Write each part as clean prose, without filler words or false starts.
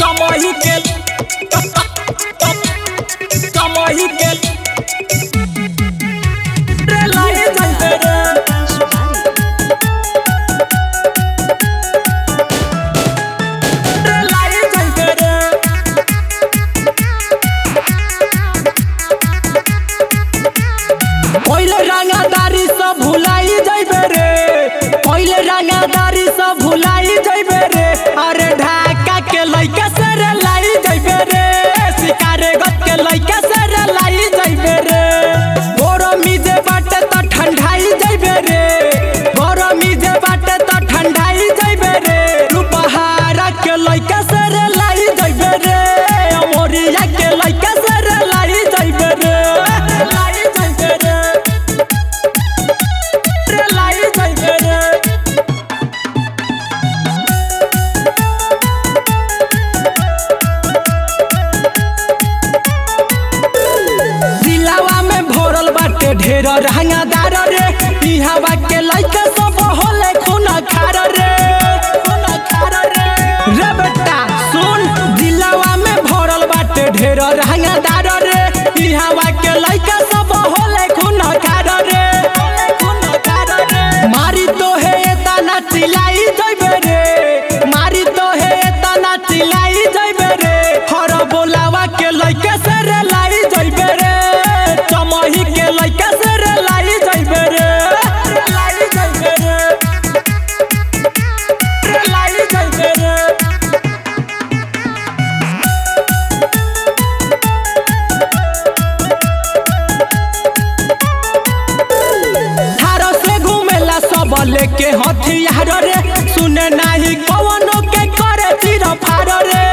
कमाई के कमाई के रे लाई जाते रे रे लाई जाते रे पहले रंगदारी सब भुलाई जाइबे रे पहले रंगदारी सब भुलाई जाइबे रे अरे ढाका के लइका से रे लाई जाइबे रे शिकारे गत के लइका से रे लाई जाइबे रे गरमी जे बाटे त ठंडाई जाइबे रे गरमी जे बाटे त ठंडाई जाइबे रे रूपहारा के लइका से रे लाई जाइबे रे अमरिया के लइका से रे लाई जाइबे रे लाई जाइबे रे रे लाई जाइबे रे दिलावा में भरल बाटे ढेर रंगदार रे इहावा के लइका सब होले खूना खार रे रे बेटा सुन दिलावा में भरल बाटे ढेर रंगदार रे इहावा के लइका सब होले खूना खार रे मारी तो है तना चिल्लाई जाइबे रे मारी तो है तना चिल्लाई जाइबे रे हर बोलावा के लइका से रे लाई जाइबे रे चमही के लइका से रे लाई जाइबे रे लाई जाइबे रे रे लाई जाइबे रे थारो से घूमेला सब लेके हथियार रे सुने नाही कवनो के करे तीर फार रे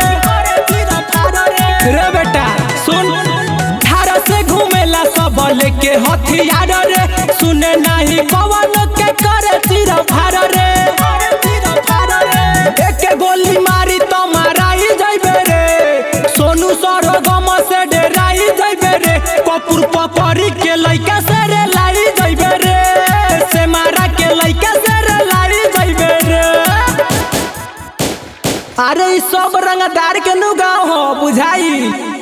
रे बेटा सुन थारो से घूमेला सब लेके हथियार रे सुने नाही कवनो के करे तीर फार रे एक गोली मारी तो माराई जाइबे रे सोनू सरगम से डराई जाइबे रे कपूर पपरी के लइका से रे लाई जाइबे रे से मारा के लइका से रे लाई जाइबे रे अरे ई सब रंगदार के नु गाँव हो बुझाई।